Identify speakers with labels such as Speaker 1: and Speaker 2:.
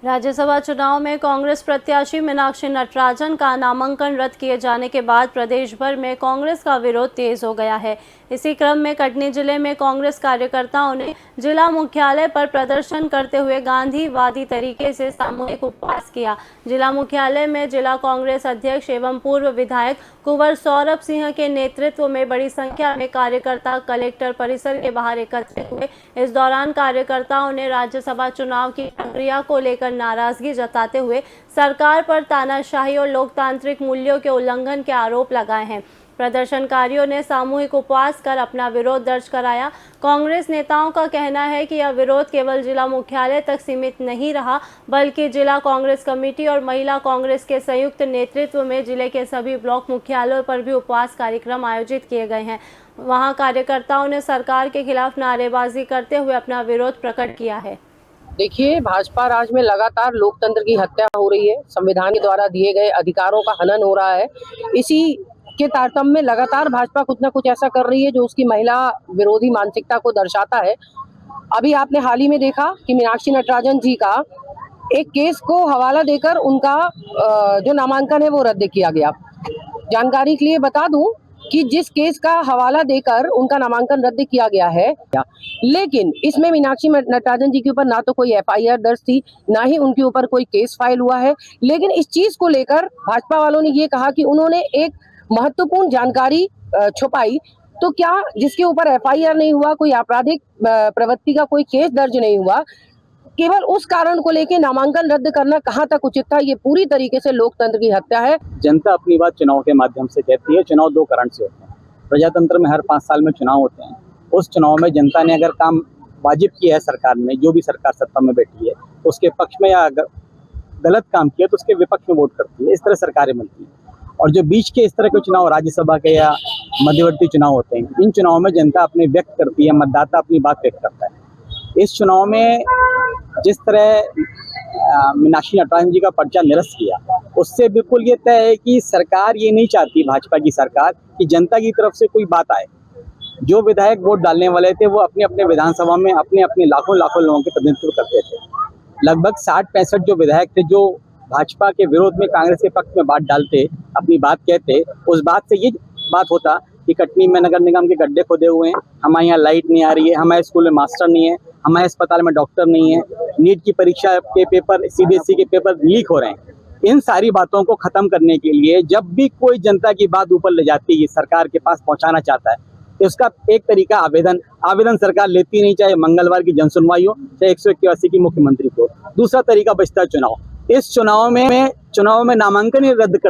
Speaker 1: राज्यसभा चुनाव में कांग्रेस प्रत्याशी मीनाक्षी नटराजन का नामांकन रद्द किए जाने के बाद प्रदेश भर में कांग्रेस का विरोध तेज हो गया है। इसी क्रम में कटनी जिले में कांग्रेस कार्यकर्ताओं ने जिला मुख्यालय पर प्रदर्शन करते हुए गांधीवादी तरीके से सामूहिक उपवास किया। जिला मुख्यालय में जिला कांग्रेस अध्यक्ष एवं पूर्व विधायक कुंवर सौरभ सिंह के नेतृत्व में बड़ी संख्या में कार्यकर्ता कलेक्टर परिसर के बाहर एकत्रित हुए। इस दौरान कार्यकर्ताओं ने राज्यसभा चुनाव की प्रक्रिया को लेकर नाराजगी जताते हुए सरकार पर तानाशाही और लोकतांत्रिक मूल्यों के उल्लंघन के आरोप लगाए हैं। प्रदर्शनकारियों ने सामूहिक उपवास कर अपना विरोध दर्ज कराया। कांग्रेस नेताओं का कहना है कि यह विरोध केवल जिला मुख्यालय तक सीमित नहीं रहा, बल्कि जिला कांग्रेस कमेटी और महिला कांग्रेस के संयुक्त नेतृत्व में जिले के सभी ब्लॉक मुख्यालयों पर भी उपवास कार्यक्रम आयोजित किए गए हैं। वहां कार्यकर्ताओं ने सरकार के खिलाफ नारेबाजी करते हुए अपना विरोध प्रकट किया है।
Speaker 2: देखिए, भाजपा राज में लगातार लोकतंत्र की हत्या हो रही है, संविधान के द्वारा दिए गए अधिकारों का हनन हो रहा है। इसी के तारतम्य में लगातार भाजपा कुछ ना कुछ ऐसा कर रही है जो उसकी महिला विरोधी मानसिकता को दर्शाता है। अभी आपने हाल ही में देखा कि मीनाक्षी नटराजन जी का एक केस को हवाला देकर उनका जो नामांकन है वो रद्द किया गया। जानकारी के लिए बता दूं कि जिस केस का हवाला देकर उनका नामांकन रद्द किया गया है, लेकिन इसमें मीनाक्षी नटराजन जी के ऊपर ना तो कोई एफआईआर दर्ज थी, ना ही उनके ऊपर कोई केस फाइल हुआ है। लेकिन इस चीज को लेकर भाजपा वालों ने ये कहा कि उन्होंने एक महत्वपूर्ण जानकारी छुपाई। तो क्या जिसके ऊपर एफआईआर नहीं हुआ, कोई आपराधिक प्रवृत्ति का कोई केस दर्ज नहीं हुआ, केवल उस कारण को लेकर नामांकन रद्द करना कहां तक उचित था? ये पूरी तरीके से लोकतंत्र की हत्या है।
Speaker 3: जनता अपनी बात चुनाव के माध्यम से कहती है। चुनाव दो कारण से होते हैं। प्रजातंत्र में हर 5 साल में चुनाव होते हैं। उस चुनाव में जनता ने अगर काम वाजिब किया है, सरकार ने जो भी सरकार सत्ता में बैठी है उसके पक्ष में, या गलत काम किया तो उसके विपक्ष में वोट करती है। इस तरह सरकारें बनती हैं। और जो बीच के इस तरह के चुनाव, राज्यसभा के या मध्यवर्ती चुनाव होते हैं, इन चुनावों में जनता अपने व्यक्त करती है, मतदाता अपनी बात व्यक्त करता है। इस चुनाव में जिस तरह मीनाक्षी नटराजन जी का पर्चा निरस्त किया, उससे बिल्कुल ये तय है कि सरकार ये नहीं चाहती, भाजपा की सरकार, कि जनता की तरफ से कोई बात आए। जो विधायक वोट डालने वाले थे वो अपने अपने विधानसभा में अपने अपने लाखों लोगों के प्रतिनिधित्व करते थे। लगभग 60-65 जो विधायक थे जो भाजपा के विरोध में कांग्रेस के पक्ष में बात डालते, अपनी बात कहते, उस बात से ये बात होता कि कटनी में नगर निगम के गड्ढे खोदे हुए हैं, हमारे यहाँ लाइट नहीं आ रही है, हमारे स्कूल में मास्टर नहीं है, हमारे अस्पताल में डॉक्टर नहीं है, नीट की परीक्षा के पेपर, सीबीएसई के पेपर लीक हो रहे हैं। इन सारी बातों को खत्म करने के लिए जब भी कोई जनता की बात ऊपर ले जाती है, सरकार के पास पहुंचाना चाहता है, तो उसका एक तरीका आवेदन सरकार लेती नहीं, चाहे मंगलवार की जनसुनवाई हो, चाहे 181 की मुख्यमंत्री को। दूसरा तरीका बचता है चुनाव। इस चुनाव में नामांकन ही रद्द कर